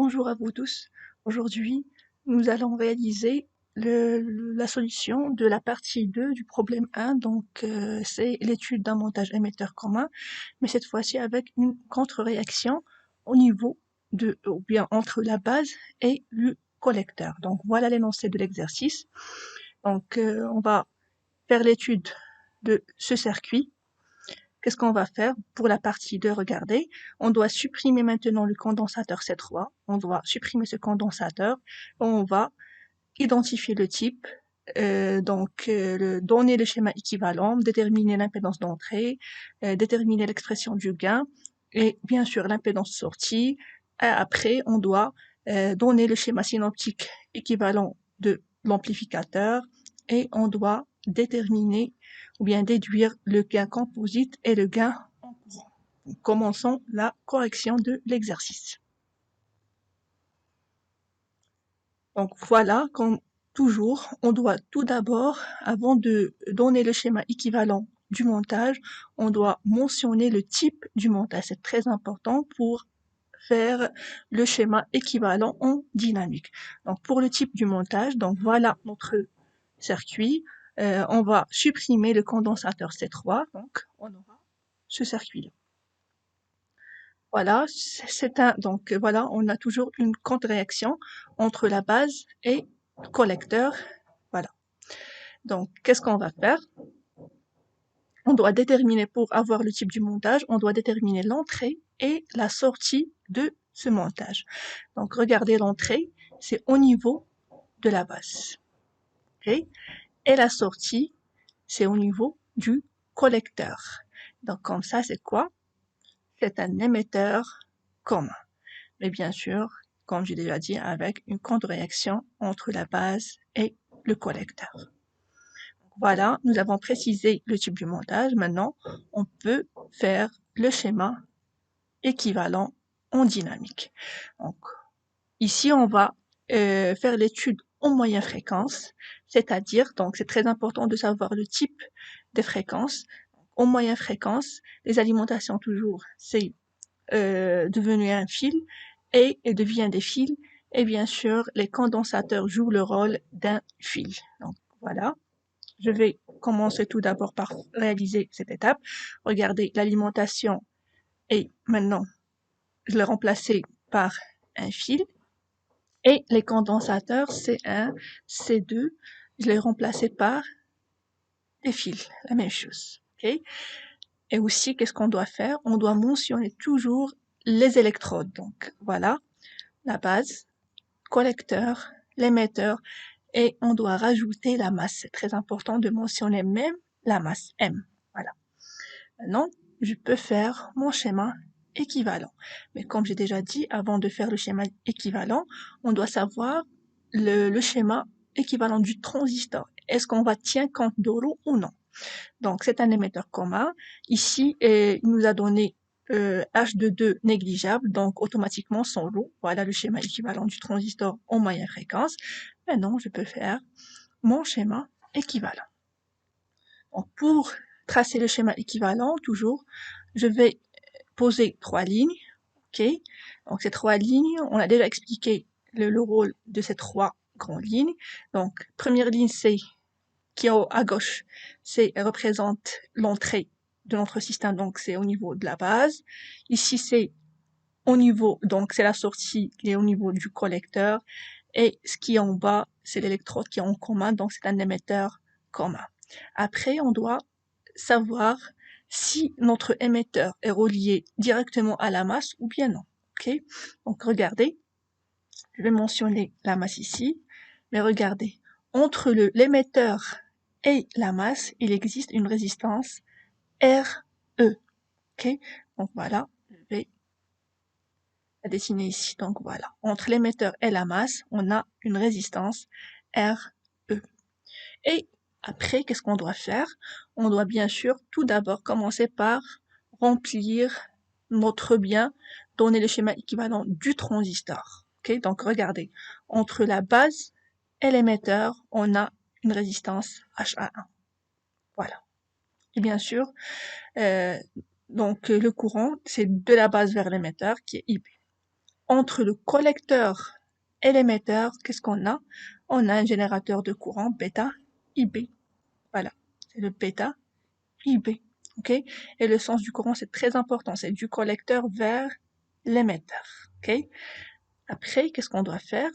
Bonjour à vous tous. Aujourd'hui, nous allons réaliser la solution de la partie 2 du problème 1. C'est l'étude d'un montage émetteur commun, mais cette fois-ci avec une contre-réaction au niveau ou bien entre la base et le collecteur. Donc, voilà l'énoncé de l'exercice. On va faire l'étude de ce circuit. Qu'est-ce qu'on va faire pour la partie 2? Regardez, on doit supprimer maintenant le condensateur C3. On doit supprimer ce condensateur. On va identifier le type, donner le schéma équivalent, déterminer l'impédance d'entrée, déterminer l'expression du gain et bien sûr l'impédance sortie. Après, on doit donner le schéma synoptique équivalent de l'amplificateur et on doit déterminer ou bien déduire le gain composite et le gain en courant. Commençons la correction de l'exercice. Donc voilà, comme toujours, on doit tout d'abord, avant de donner le schéma équivalent du montage, on doit mentionner le type du montage. C'est très important pour faire le schéma équivalent en dynamique. Donc pour le type du montage, donc voilà notre circuit. On va supprimer le condensateur C3, donc on aura ce circuit-là. Voilà, voilà, on a toujours une contre-réaction entre la base et le collecteur. Voilà. Donc, qu'est-ce qu'on va faire? On doit déterminer, pour avoir le type du montage, on doit déterminer l'entrée et la sortie de ce montage. Donc, regardez l'entrée, c'est au niveau de la base. Okay? Et la sortie, c'est au niveau du collecteur. Donc, comme ça, c'est quoi? C'est un émetteur commun. Mais bien sûr, comme j'ai déjà dit, avec une contre-réaction entre la base et le collecteur. Voilà, nous avons précisé le type du montage. Maintenant, on peut faire le schéma équivalent en dynamique. Donc, ici, on va faire l'étude en moyenne fréquence, c'est-à-dire, donc c'est très important de savoir le type des fréquences. En moyenne fréquence, les alimentations toujours, c'est devenu un fil et devient des fils. Et bien sûr, les condensateurs jouent le rôle d'un fil. Donc, voilà. Je vais commencer tout d'abord par réaliser cette étape. Regardez, l'alimentation est maintenant, je l'ai remplacée par un fil. Et les condensateurs, C1, C2, je l'ai remplacé par des fils, la même chose. Okay? Et aussi, qu'est-ce qu'on doit faire? On doit mentionner toujours les électrodes. Donc, voilà, la base, collecteur, l'émetteur, et on doit rajouter la masse. C'est très important de mentionner même la masse M. Voilà. Maintenant, je peux faire mon schéma équivalent. Mais comme j'ai déjà dit, avant de faire le schéma équivalent, on doit savoir le schéma équivalent du transistor. Est-ce qu'on va tenir compte de l'eau ou non? Donc, c'est un émetteur commun. Ici, il nous a donné H de 2 négligeable, donc automatiquement sans lot. Voilà le schéma équivalent du transistor en moyenne fréquence. Maintenant, je peux faire mon schéma équivalent. Donc, pour tracer le schéma équivalent, toujours, je vais poser 3 lignes. OK? Donc, ces 3 lignes, on a déjà expliqué le rôle de ces 3 grandes lignes. Donc, première ligne, c'est qui est à gauche, représente l'entrée de notre système, donc c'est au niveau de la base. Ici, c'est au niveau, donc c'est la sortie qui est au niveau du collecteur. Et ce qui est en bas, c'est l'électrode qui est en commun, donc c'est un émetteur commun. Après, on doit savoir si notre émetteur est relié directement à la masse ou bien non. Okay? Donc regardez, je vais mentionner la masse ici, mais regardez, entre l'émetteur et la masse, il existe une résistance RE. Okay? Donc voilà, je vais la dessiner ici. Donc voilà, entre l'émetteur et la masse, on a une résistance RE. Et après, qu'est-ce qu'on doit faire? On doit bien sûr tout d'abord commencer par remplir notre bien, donner le schéma équivalent du transistor. Okay? Donc regardez, entre la base et l'émetteur, on a une résistance HA1. Voilà. Et bien sûr, le courant, c'est de la base vers l'émetteur qui est IB. entre le collecteur et l'émetteur, qu'est-ce qu'on a? On a un générateur de courant bêta IB. Voilà, c'est le bêta IB. Ok? Et le sens du courant, c'est très important. C'est du collecteur vers l'émetteur. Ok? Après, qu'est-ce qu'on doit faire?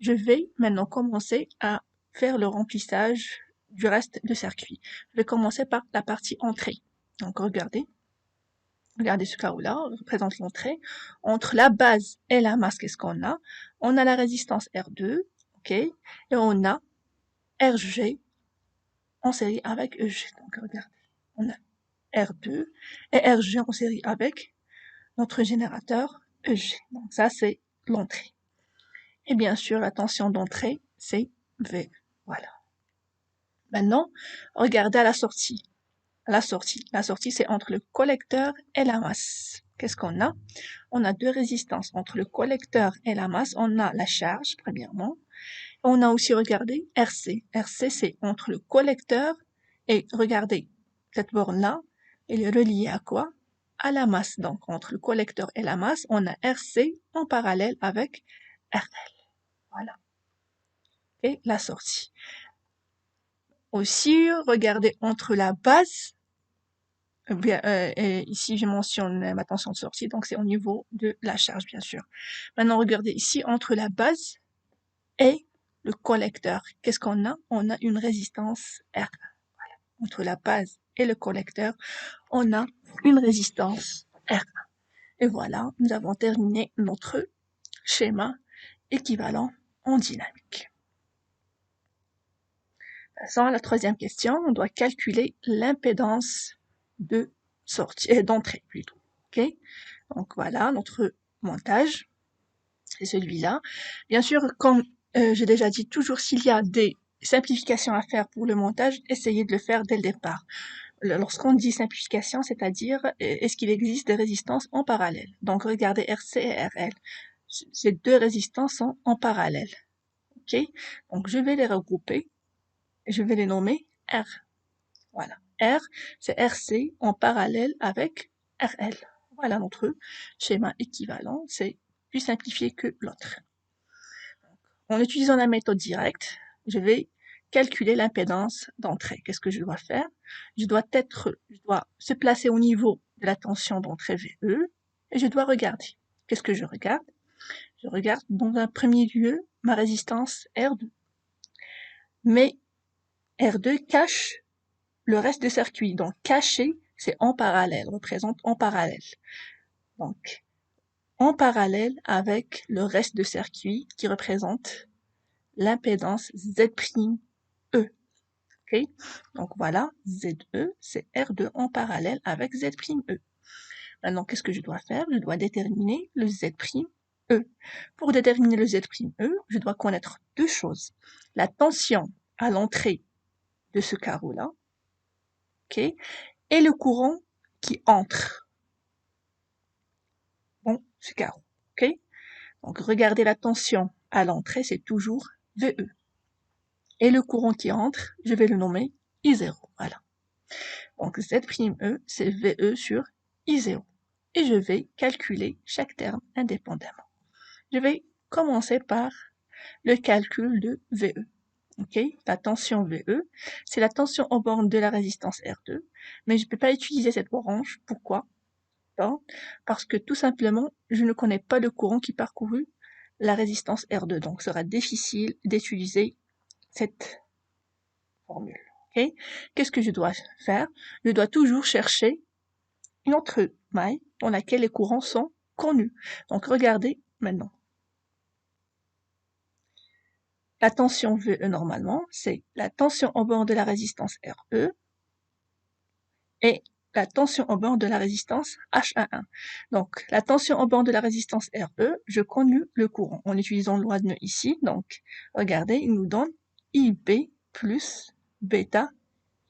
Je vais maintenant commencer à faire le remplissage du reste du circuit. Je vais commencer par la partie entrée. Donc, regardez ce carreau-là, représente l'entrée. Entre la base et la masse, qu'est-ce qu'on a? On a la résistance R2, ok? Et on a RG en série avec EG. Donc, regardez, on a R2 et RG en série avec notre générateur EG. Donc, ça, c'est l'entrée. Et bien sûr, la tension d'entrée, c'est V. Voilà. Maintenant, regardez à la sortie. La sortie, c'est entre le collecteur et la masse. Qu'est-ce qu'on a? On a deux résistances. Entre le collecteur et la masse, on a la charge, premièrement. On a aussi, regardez, RC. RC, c'est entre le collecteur et, regardez, cette borne-là, elle est reliée à quoi? À la masse. Donc, entre le collecteur et la masse, on a RC en parallèle avec RL. Voilà. Et la sortie. Aussi, regardez entre la base, et ici je mentionne ma tension de sortie, donc c'est au niveau de la charge bien sûr. Maintenant regardez ici entre la base et le collecteur. Qu'est-ce qu'on a? On a une résistance R. Voilà. Entre la base et le collecteur, on a une résistance R. Et voilà, nous avons terminé notre schéma équivalent en dynamique. Passons à la troisième question, on doit calculer l'impédance de sortie, d'entrée plutôt. Ok? Donc voilà, notre montage, c'est celui-là. Bien sûr, comme j'ai déjà dit, toujours s'il y a des simplifications à faire pour le montage, essayez de le faire dès le départ. Lorsqu'on dit simplification, c'est-à-dire est-ce qu'il existe des résistances en parallèle. Donc regardez RC et RL. Ces deux résistances sont en parallèle. Ok? Donc je vais les regrouper. Je vais les nommer R. Voilà. R, c'est RC en parallèle avec RL. Voilà notre schéma équivalent. C'est plus simplifié que l'autre. En utilisant la méthode directe, je vais calculer l'impédance d'entrée. Qu'est-ce que je dois faire? Je dois se placer au niveau de la tension d'entrée VE et je dois regarder. Qu'est-ce que je regarde? Je regarde dans un premier lieu ma résistance R2. Mais R2 cache le reste du circuit. Donc, caché, c'est en parallèle, représente en parallèle. Donc, en parallèle avec le reste du circuit qui représente l'impédance Z'E. Okay? Donc, voilà, ZE, c'est R2 en parallèle avec Z'E. Maintenant, qu'est-ce que je dois faire? Je dois déterminer le Z'E. Pour déterminer le Z'E, je dois connaître deux choses. La tension à l'entrée de ce carreau-là, ok, et le courant qui entre dans ce carreau. Ok? Donc, regardez la tension à l'entrée, c'est toujours VE. Et le courant qui entre, je vais le nommer I0. Voilà. Donc, Z'E, c'est VE sur I0. Et je vais calculer chaque terme indépendamment. Je vais commencer par le calcul de VE. Ok, la tension VE, c'est la tension aux bornes de la résistance R2, mais je ne peux pas utiliser cette branche. Pourquoi? Parce que tout simplement, je ne connais pas le courant qui parcourut la résistance R2, donc ce sera difficile d'utiliser cette formule. Ok, qu'est-ce que je dois faire? Je dois toujours chercher une autre maille dans laquelle les courants sont connus. Donc regardez maintenant. La tension VE normalement, c'est la tension au bord de la résistance RE et la tension au bord de la résistance H11. Donc, la tension au bord de la résistance RE, je connais le courant en utilisant le loi de nœud ici. Donc, regardez, il nous donne IB plus bêta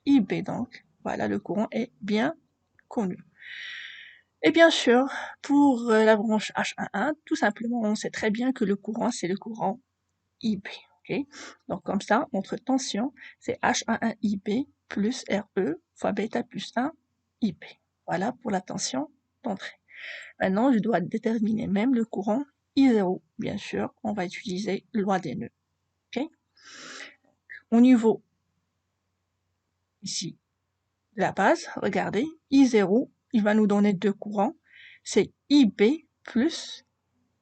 IB. Donc, voilà, le courant est bien connu. Et bien sûr, pour la branche H11, tout simplement, on sait très bien que le courant, c'est le courant IB. Okay? Donc comme ça, notre tension, c'est H11IB plus RE fois bêta plus 1 IB. Voilà pour la tension d'entrée. Maintenant, je dois déterminer même le courant I0, bien sûr, on va utiliser loi des nœuds. Ok. Au niveau ici de la base, regardez, I0, il va nous donner deux courants, c'est IB plus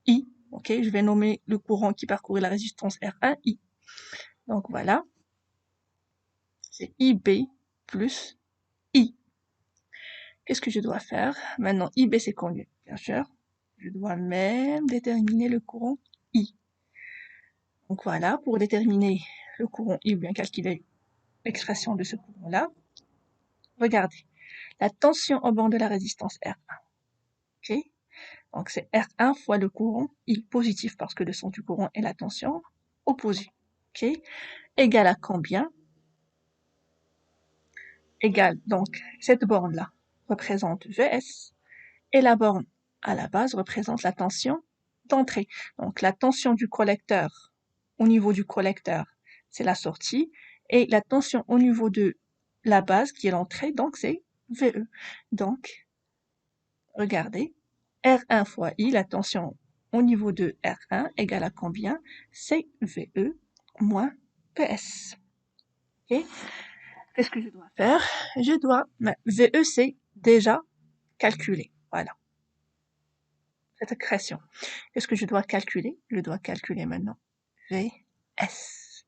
I. Ok, je vais nommer le courant qui parcourt la résistance R1, I. Donc voilà, c'est IB plus I. Qu'est-ce que je dois faire? Maintenant, IB c'est connu, bien sûr. Je dois même déterminer le courant I. Donc voilà, pour déterminer le courant I ou bien calculer l'expression de ce courant-là, regardez, la tension au bord de la résistance R1. Ok, donc c'est R1 fois le courant I positif parce que le sens du courant est la tension opposée. Ok, égale à combien? Égale, donc cette borne-là représente VS et la borne à la base représente la tension d'entrée. Donc la tension du collecteur au niveau du collecteur, c'est la sortie, et la tension au niveau de la base, qui est l'entrée, donc c'est VE. Donc, regardez, R1 fois I, la tension au niveau de R1 égale à combien? C'est VE moins PS. Ok. Qu'est-ce que je dois faire? Je dois, VE c'est déjà calculé, voilà, cette expression. Qu'est-ce que je dois calculer? Je dois calculer maintenant VS.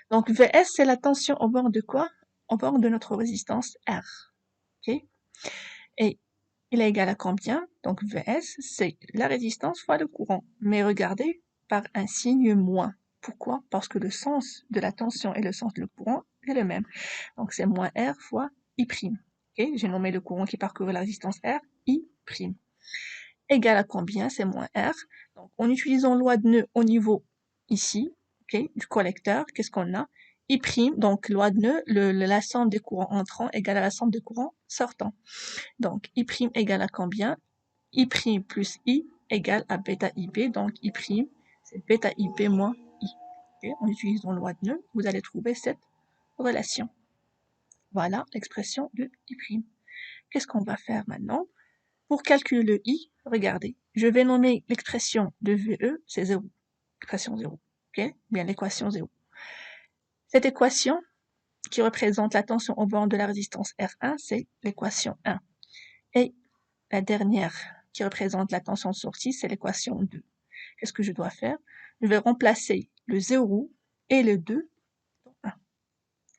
Donc VS, c'est la tension au bord de quoi? Au bord de notre résistance R. Ok. Et il est égal à combien? Donc VS, c'est la résistance fois le courant. Mais regardez, par un signe moins. Pourquoi? Parce que le sens de la tension et le sens du courant est le même. Donc c'est moins R fois I'. Okay. J'ai nommé le courant qui parcourt la résistance R, I'. Égal à combien? C'est moins R. Donc en utilisant loi de nœud au niveau ici, okay, du collecteur, qu'est-ce qu'on a? I', donc loi de nœud, la somme des courants entrants égale à la somme des courants sortants. Donc I' égale à combien? I' plus I égale à bêta IB, donc I', c'est bêta IB moins I. Okay. En utilisant loi de nœud, vous allez trouver cette relation. Voilà l'expression de I'. Qu'est-ce qu'on va faire maintenant? Pour calculer le I, regardez, je vais nommer l'expression de VE, c'est 0, l'expression 0, ok? Bien l'équation 0. Cette équation qui représente la tension au bord de la résistance R1, c'est l'équation 1. Et la dernière qui représente la tension de sortie, c'est l'équation 2. Qu'est-ce que je dois faire? Je vais remplacer le 0 et le 2 dans 1.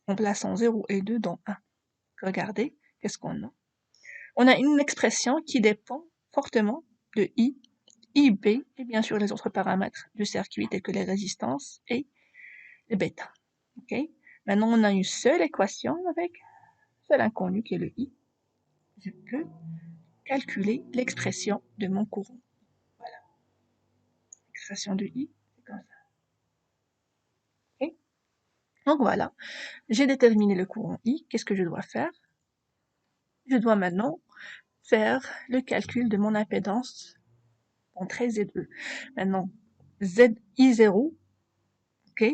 Remplaçons 0 et 2 dans 1. Regardez, qu'est-ce qu'on a? On a une expression qui dépend fortement de I, IB et bien sûr les autres paramètres du circuit tels que les résistances et les bêta. Okay. Maintenant, on a une seule équation avec seul inconnu qui est le I. Je peux calculer l'expression de mon courant. Voilà. L'expression de I, c'est comme ça. Okay. Donc voilà, j'ai déterminé le courant I. Qu'est-ce que je dois faire? Je dois maintenant faire le calcul de mon impédance entrée ZE. Maintenant, ZI0, ok,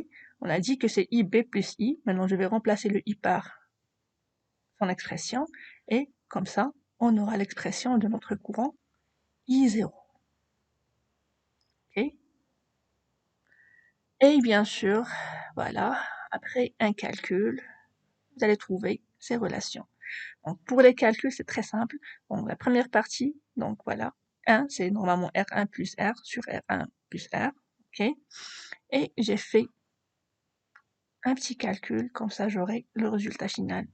on a dit que c'est IB plus I. Maintenant, je vais remplacer le I par son expression et comme ça, on aura l'expression de notre courant I0. Ok. Et bien sûr, voilà, après un calcul, vous allez trouver ces relations. Donc, pour les calculs, c'est très simple. Donc, la première partie, donc voilà, 1, c'est normalement R1 plus R sur R1 plus R. Ok. Et j'ai fait un petit calcul, comme ça j'aurai le résultat final.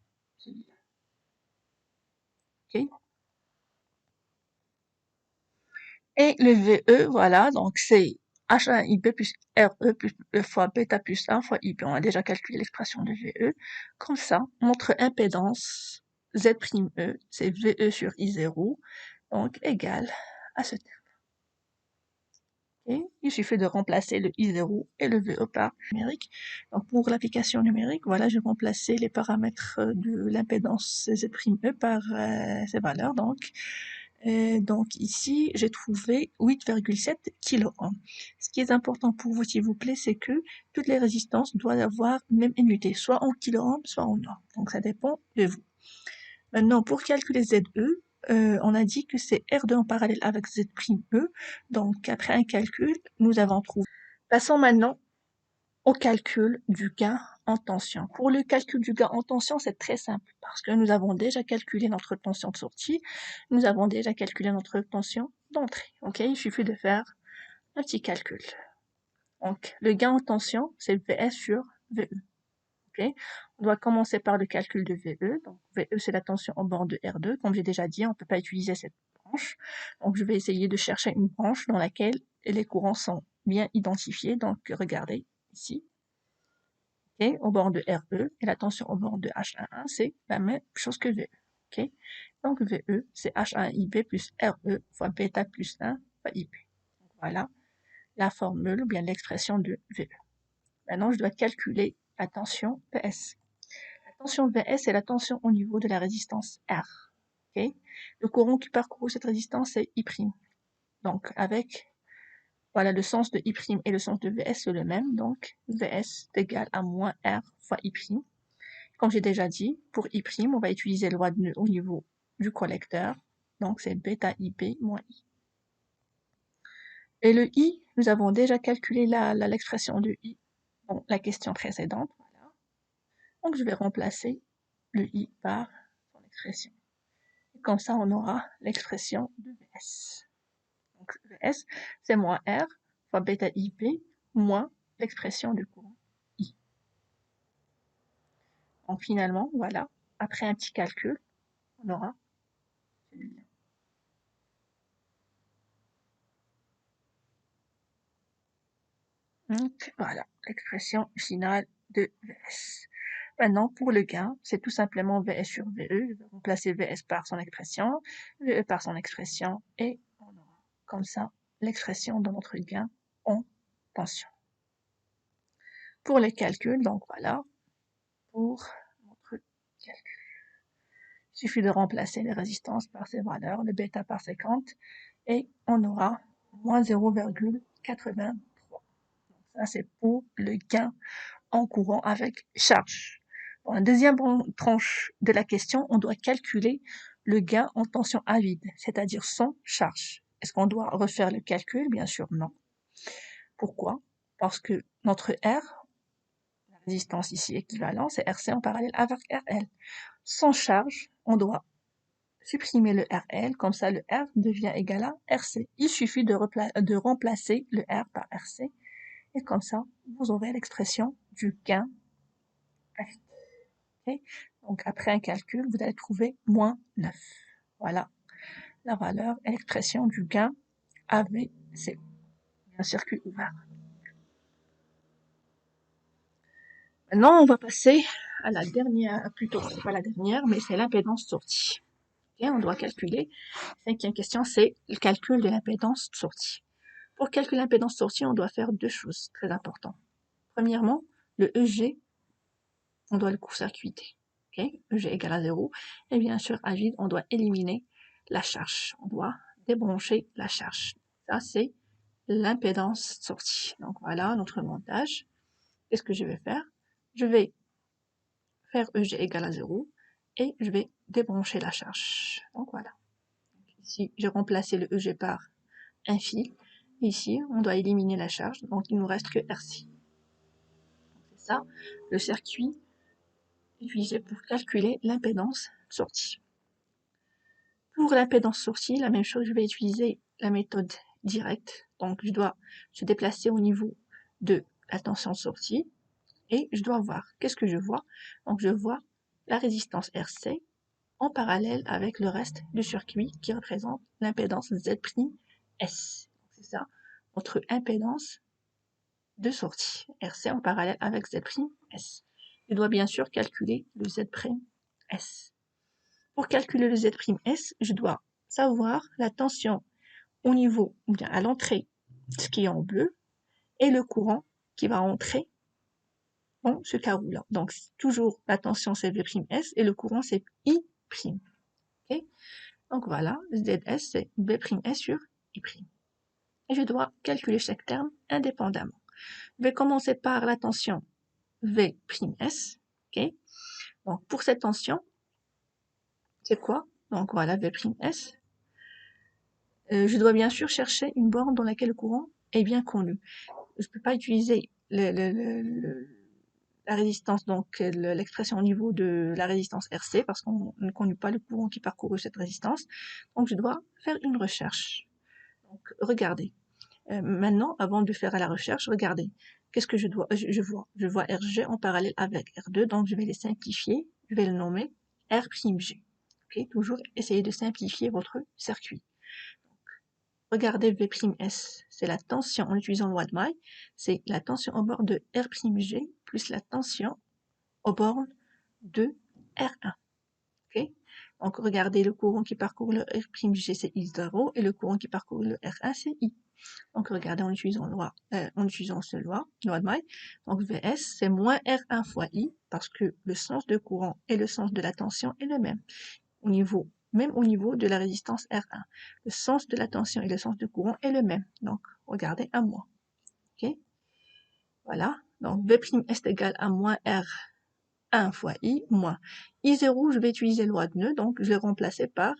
Okay. Et le VE, voilà, donc c'est H1IB plus RE plus fois bêta plus 1 fois IB. On a déjà calculé l'expression de VE. Comme ça, notre impédance Z'E, c'est VE sur I0, donc égal à ce terme. Okay. Il suffit de remplacer le I0 et le VE par numérique. Donc pour l'application numérique, voilà, j'ai remplacé les paramètres de l'impédance Z'E par ces valeurs. Donc ici, j'ai trouvé 8,7 kΩ. Ce qui est important pour vous, s'il vous plaît, c'est que toutes les résistances doivent avoir même unité, soit en kΩ, soit en ohms. Donc ça dépend de vous. Maintenant, pour calculer ZE, on a dit que c'est R2 en parallèle avec Z', donc après un calcul, nous avons trouvé. Passons maintenant au calcul du gain en tension. Pour le calcul du gain en tension, c'est très simple parce que nous avons déjà calculé notre tension de sortie, nous avons déjà calculé notre tension d'entrée. Ok, il suffit de faire un petit calcul. Donc, le gain en tension, c'est VS sur VE. Okay. On doit commencer par le calcul de VE. Donc, VE, c'est la tension en bord de R2. Comme j'ai déjà dit, on ne peut pas utiliser cette branche. Donc, je vais essayer de chercher une branche dans laquelle les courants sont bien identifiés. Donc, regardez ici. Okay. Au bord de RE et la tension au bord de H11, c'est la même chose que VE. Okay. Donc, VE, c'est H1IB plus RE fois bêta plus 1 fois IB. Donc, voilà la formule ou bien l'expression de VE. Maintenant, je dois calculer la tension PS. La tension VS est la tension au niveau de la résistance R. Okay. Le courant qui parcourt cette résistance est I'. Donc, avec voilà, le sens de I' et le sens de VS, c'est le même. Donc, VS est égal à moins R fois I'. Comme j'ai déjà dit, pour I', on va utiliser la loi de nœud au niveau du collecteur. Donc, c'est bêta IB moins I. Et le I, nous avons déjà calculé l'expression de I dans la question précédente. Voilà. Donc, je vais remplacer le I par son expression. Et comme ça, on aura l'expression de Vs. Donc, Vs, c'est moins R fois bêta IB moins l'expression du courant I. Donc, finalement, voilà, après un petit calcul, on aura celui-là. Donc, voilà, l'expression finale de Vs. Maintenant, pour le gain, c'est tout simplement Vs sur Ve. Je vais remplacer Vs par son expression, Ve par son expression, et on aura comme ça l'expression de notre gain en tension. Pour les calculs, donc voilà, pour notre calcul. Il suffit de remplacer les résistances par ces valeurs, le bêta par 50, et on aura moins 0,83. Donc ça, c'est pour le gain en courant avec charge. Dans la deuxième tranche de la question, on doit calculer le gain en tension à vide, c'est-à-dire sans charge. Est-ce qu'on doit refaire le calcul? Bien sûr, non. Pourquoi? Parce que notre R, la résistance ici équivalente, c'est RC en parallèle avec RL. Sans charge, on doit supprimer le RL, comme ça le R devient égal à RC. Il suffit de remplacer le R par RC, et comme ça, vous aurez l'expression du gain à vide. Okay. Donc, après un calcul, vous allez trouver moins 9. Voilà la valeur et l'expression du gain AVC, un circuit ouvert. Maintenant, on va passer à la dernière, plutôt pas la dernière, mais c'est l'impédance sortie. Okay. On doit calculer. Cinquième question, c'est le calcul de l'impédance sortie. Pour calculer l'impédance sortie, on doit faire deux choses très importantes. Premièrement, le EG, on doit le court-circuiter. Okay. EG égale à 0. Et bien sûr, à vide, on doit éliminer la charge. On doit débrancher la charge. Ça, c'est l'impédance sortie. Donc voilà notre montage. Qu'est-ce que je vais faire? Je vais faire EG égale à 0 et je vais débrancher la charge. Donc voilà. Ici, j'ai remplacé le EG par un fil. Ici, on doit éliminer la charge, donc il ne nous reste que RC. C'est ça, le circuit utilisé pour calculer l'impédance sortie. Pour l'impédance sortie, la même chose, je vais utiliser la méthode directe. Donc, je dois se déplacer au niveau de la tension sortie et je dois voir. Qu'est-ce que je vois? Donc, je vois la résistance RC en parallèle avec le reste du circuit qui représente l'impédance Z'(S). C'est ça, notre impédance de sortie, RC en parallèle avec Z'(S). Je dois bien sûr calculer le Z'(S). Pour calculer le Z'(S), je dois savoir la tension au niveau, ou bien à l'entrée, ce qui est en bleu, et le courant qui va entrer dans ce carreau-là. Donc, toujours la tension c'est V'(S) et le courant c'est I'. Okay. Donc voilà, ZS c'est B'(S) sur I'. Et je dois calculer chaque terme indépendamment. Je vais commencer par la tension V'(S). Okay. Donc pour cette tension, c'est quoi? Donc voilà, V'S. Je dois bien sûr chercher une borne dans laquelle le courant est bien connu. Je ne peux pas utiliser la résistance, donc l'expression au niveau de la résistance RC, parce qu'on ne connaît pas le courant qui parcourt cette résistance. Donc je dois faire une recherche. Donc regardez. Maintenant, avant de faire la recherche, regardez. Qu'est-ce que je vois? Je vois RG en parallèle avec R2, donc je vais les simplifier. Je vais le nommer R'G. Okay, toujours essayer de simplifier votre circuit. Regardez V'S, c'est la tension en utilisant le loi de May, c'est la tension au bord de R'G plus la tension au bord de R1. Okay, donc regardez le courant qui parcourt le R'G, c'est I0, et le courant qui parcourt le R1, c'est I. Donc regardez en utilisant ce loi de May, donc Vs c'est moins R1 fois I, parce que le sens de courant et le sens de la tension est le même, même au niveau de la résistance R1. Le sens de la tension et le sens de courant est le même. Donc regardez à moins. Ok, voilà, donc V' est égal à moins R1 fois I moins I0, je vais utiliser loi de nœud, donc je vais remplacer par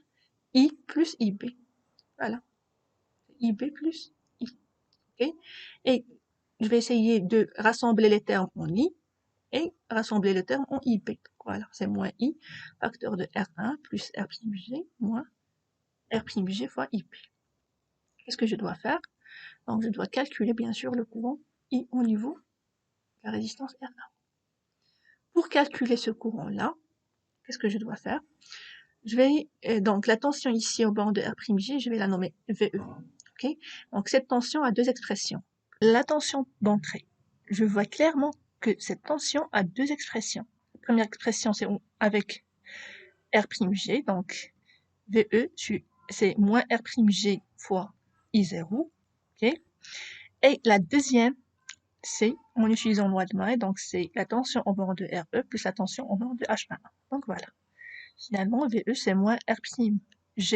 I plus IB. Voilà, IB plus I. Okay, et je vais essayer de rassembler les termes en I et rassembler les termes en IB. Voilà, c'est moins I, facteur de R1 plus R'G moins R'G fois IB. Qu'est-ce que je dois faire? Donc je dois calculer bien sûr le courant I au niveau de la résistance R1. Pour calculer ce courant-là, qu'est-ce que je dois faire? Je vais, donc la tension ici au bord de R'G, je vais la nommer VE. Okay, donc cette tension a deux expressions. La tension d'entrée, je vois clairement que cette tension a deux expressions. La première expression, c'est avec R'G, donc VE, c'est moins R'G fois I0. Okay, et la deuxième, c'est en utilisant loi de May, donc c'est la tension au bord de RE plus la tension au bord de H1. Donc voilà. Finalement, VE, c'est moins R'G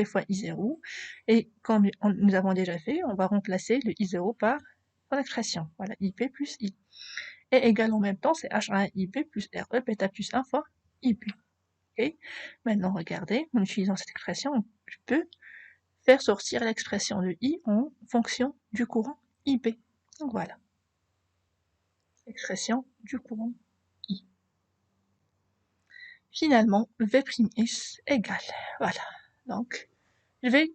fois I0. Et comme nous avons déjà fait, on va remplacer le I0 par l'expression. Voilà, IP plus I. Et égal en même temps, c'est H1 IP plus RE bêta plus 1 fois IP. Okay. Maintenant, regardez, en utilisant cette expression, je peux faire sortir l'expression de I en fonction du courant IP. Donc voilà. Expression du courant I. Finalement, V'S égale. Voilà. Donc, je vais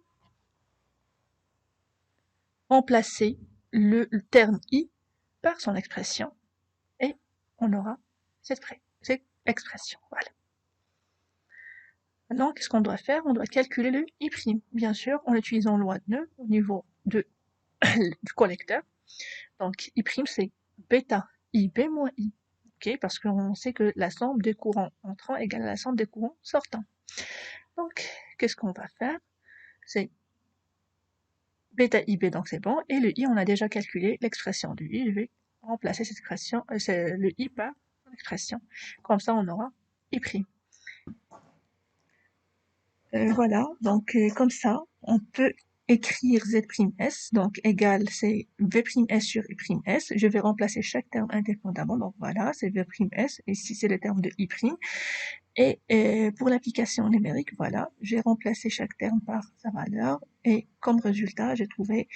remplacer le terme I par son expression et on aura cette expression. Voilà. Maintenant, qu'est-ce qu'on doit faire? On doit calculer le I', bien sûr, en utilisant loi de nœud au niveau du collecteur. Donc, I', c'est bêta IB moins I. Okay, parce qu'on sait que la somme des courants entrants égale à la somme des courants sortants. Donc, qu'est-ce qu'on va faire? C'est bêta IB, donc c'est bon. Et le I, on a déjà calculé l'expression du I. Je vais remplacer cette expression, c'est le I par l'expression. Comme ça, on aura I'. Voilà, donc comme ça, on peut écrire Z'S, donc égal, c'est V'S sur I'S. Je vais remplacer chaque terme indépendamment, donc voilà, c'est V'S, et ici c'est le terme de I'. Et pour l'application numérique, voilà, j'ai remplacé chaque terme par sa valeur, et comme résultat, j'ai trouvé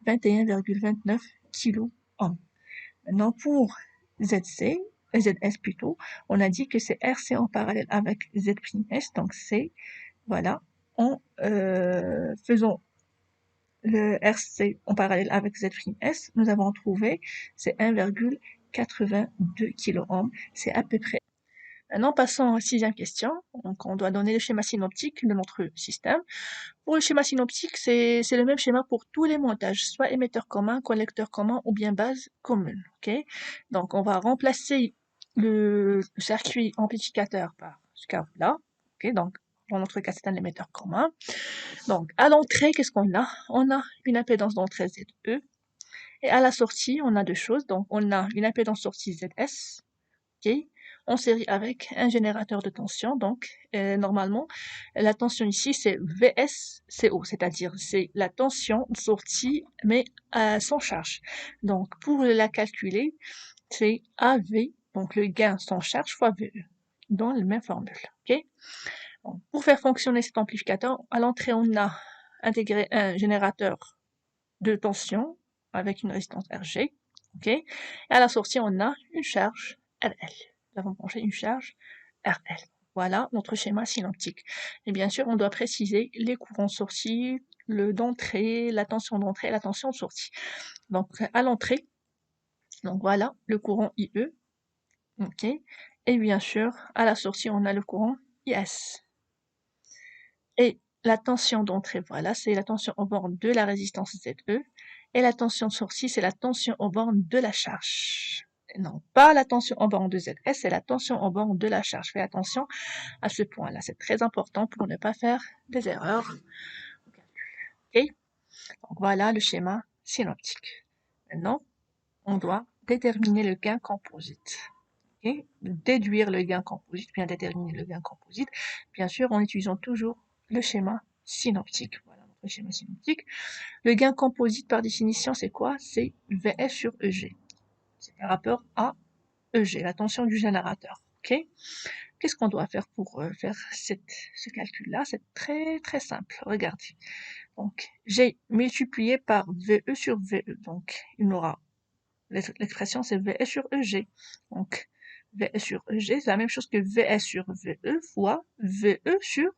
21,29 kΩ. Maintenant, pour ZS plutôt, on a dit que c'est RC en parallèle avec Z'S, donc c'est, voilà, en faisant le RC en parallèle avec Z'S, nous avons trouvé, c'est 1,82 kΩ, c'est à peu près. Maintenant, passons à la sixième question. Donc, on doit donner le schéma synoptique de notre système. Pour le schéma synoptique, c'est le même schéma pour tous les montages, soit émetteur commun, collecteur commun ou bien base commune. Okay, donc, on va remplacer le circuit amplificateur par ce câble-là. Okay, donc, dans notre cas, c'est un émetteur commun. Donc, à l'entrée, qu'est-ce qu'on a? On a une impédance d'entrée ZE. Et à la sortie, on a deux choses. Donc, on a une impédance sortie ZS. Okay, en série avec un générateur de tension. Donc, normalement, la tension ici, c'est VSCO, c'est-à-dire c'est la tension sortie, mais sans charge. Donc, pour la calculer, c'est AV, donc le gain sans charge fois VE, dans la même formule. Okay, Bon, pour faire fonctionner cet amplificateur, à l'entrée, on a intégré un générateur de tension avec une résistance RG. Ok. Et à la sortie, on a une charge RL. Nous avons branché une charge RL. Voilà notre schéma synoptique. Et bien sûr, on doit préciser les courants sortis, le d'entrée, la tension d'entrée et la tension de sortie. Donc, à l'entrée, donc voilà le courant IE. Ok. Et bien sûr, à la sortie, on a le courant IS. Et la tension d'entrée, voilà, c'est la tension aux bornes de la résistance ZE. Et la tension de sortie, c'est la tension aux bornes de la charge. Non, pas la tension aux bornes de ZS, c'est la tension aux bornes de la charge. Fais attention à ce point-là, c'est très important pour ne pas faire des erreurs. Ok, donc voilà le schéma synoptique. Maintenant, on doit déterminer le gain composite. Okay, déduire le gain composite, bien déterminer le gain composite, bien sûr en utilisant toujours le schéma synoptique. Voilà notre schéma synoptique. Le gain composite par définition c'est quoi? C'est VS sur EG. C'est par rapport à EG, la tension du générateur. Ok. Qu'est-ce qu'on doit faire pour faire ce calcul-là? C'est très très simple. Regardez. Donc j'ai multiplié par VE sur VE. Donc il aura l'expression c'est VS sur EG. Donc VS sur EG, c'est la même chose que VS sur VE fois VE sur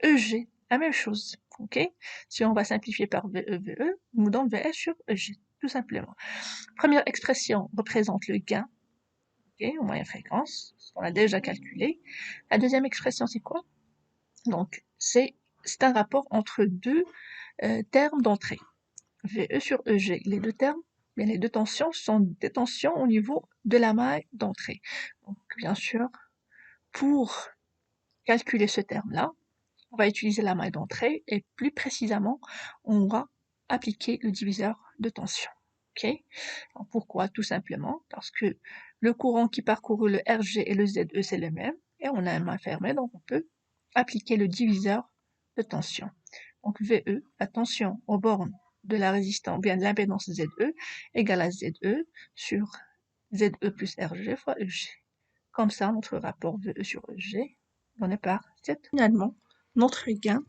EG. La même chose. Ok. Si on va simplifier par VE, VE, nous donne VS sur EG, tout simplement. Première expression représente le gain, ok, en moyenne fréquence, ce qu'on a déjà calculé. La deuxième expression, c'est quoi? Donc, c'est un rapport entre deux termes d'entrée. VE sur EG. Les deux termes, mais les deux tensions sont des tensions au niveau de la maille d'entrée. Donc, bien sûr, pour calculer ce terme-là, on va utiliser la maille d'entrée et plus précisément, on va appliquer le diviseur de tension. Ok. Donc, pourquoi? Tout simplement parce que le courant qui parcourt le RG et le ZE, c'est le même, et on a un main fermée, donc on peut appliquer le diviseur de tension. Donc VE, la tension aux bornes de la résistance, bien de l'impédance ZE, égale à ZE sur ZE plus RG fois EG. Comme ça, notre rapport VE sur EG donné par cette. Finalement, notre gain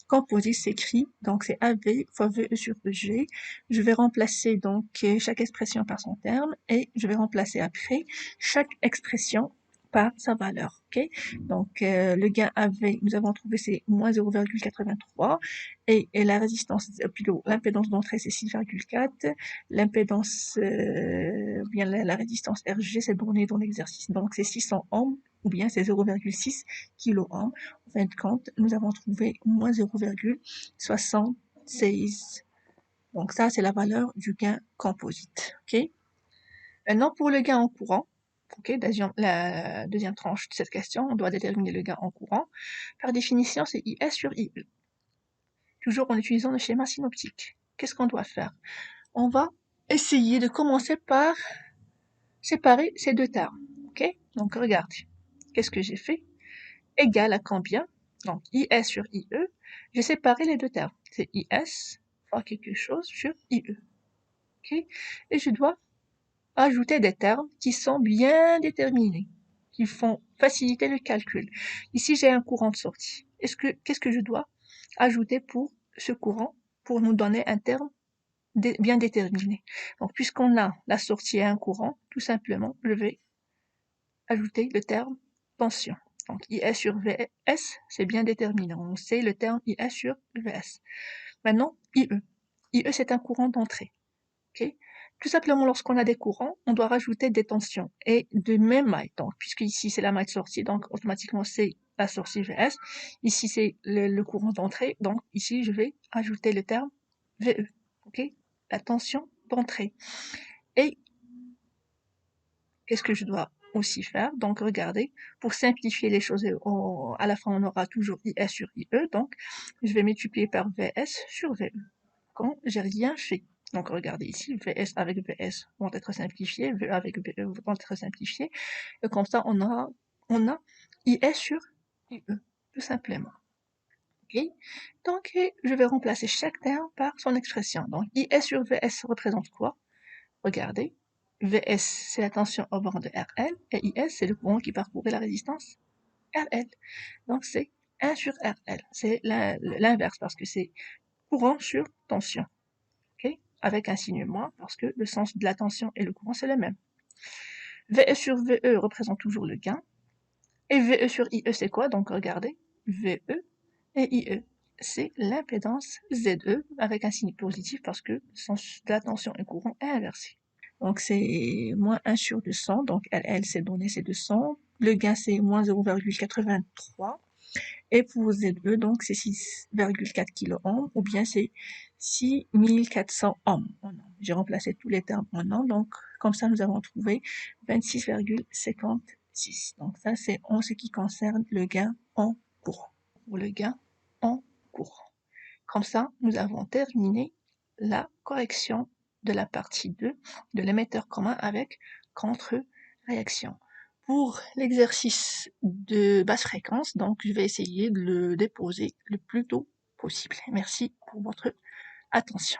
composite s'écrit, donc c'est AV fois VE sur EG. Je vais remplacer donc chaque expression par son terme et je vais remplacer après chaque expression par sa valeur. Ok. Donc le gain AV, nous avons trouvé c'est moins 0,83 et la résistance, plutôt l'impédance d'entrée c'est 6,4, l'impédance, bien la résistance RG c'est donné dans l'exercice, donc c'est 600 ohms ou bien c'est 0,6 kilo ohms. En fin de compte, nous avons trouvé moins 0,76. Donc ça, c'est la valeur du gain composite. Ok. Maintenant, pour le gain en courant, ok, la deuxième tranche de cette question, on doit déterminer le gain en courant. Par définition, c'est IS sur IE. Toujours en utilisant le schéma synoptique. Qu'est-ce qu'on doit faire? On va essayer de commencer par séparer ces deux termes. Ok. Donc regardez. Qu'est-ce que j'ai fait? Égal à combien? Donc, IS sur IE, j'ai séparé les deux termes. C'est IS fois quelque chose sur IE. Okay. Et je dois ajouter des termes qui sont bien déterminés, qui font faciliter le calcul. Ici, j'ai un courant de sortie. Qu'est-ce que je dois ajouter pour ce courant pour nous donner un terme bien déterminé? Donc, puisqu'on a la sortie et un courant, tout simplement, je vais ajouter le terme tension. Donc IS sur VS, c'est bien déterminé. On sait le terme IS sur VS. Maintenant, IE. IE, c'est un courant d'entrée. Okay. Tout simplement, lorsqu'on a des courants, on doit rajouter des tensions et de même maille. Donc, puisque ici, c'est la maille de sortie, donc automatiquement, c'est la sortie VS. Ici, c'est le courant d'entrée. Donc, ici, je vais ajouter le terme VE. Okay. La tension d'entrée. Et qu'est-ce que je dois aussi faire? Donc, regardez, pour simplifier les choses, à la fin, on aura toujours IS sur IE. Donc, je vais multiplier par VS sur VE. Quand j'ai rien fait. Donc, regardez ici, VS avec VS vont être simplifiés, VE avec VE vont être simplifiés. Et comme ça, on a IS sur IE, tout simplement. Ok. Donc, je vais remplacer chaque terme par son expression. Donc, IS sur VS représente quoi? Regardez. VS, c'est la tension au bord de RL, et IS, c'est le courant qui parcourait la résistance RL. Donc, c'est 1 sur RL. C'est l'inverse parce que c'est courant sur tension. Okay, avec un signe moins parce que le sens de la tension et le courant, c'est le même. VE sur VE représente toujours le gain. Et VE sur IE, c'est quoi? Donc regardez, VE et IE, c'est l'impédance ZE avec un signe positif parce que le sens de la tension et courant est inversé. Donc c'est moins 1 sur 200, donc LL c'est donné, c'est 200. Le gain c'est moins 0,83. Et pour ZE, donc c'est 6,4 kOhm, ou bien c'est 6400 ohms. J'ai remplacé tous les termes en ohms, donc comme ça nous avons trouvé 26,56. Donc ça c'est en ce qui concerne le gain en courant. Pour le gain en courant. Comme ça, nous avons terminé la correction de la partie 2 de l'émetteur commun avec contre-réaction. Pour l'exercice de basse fréquence, donc je vais essayer de le déposer le plus tôt possible. Merci pour votre attention.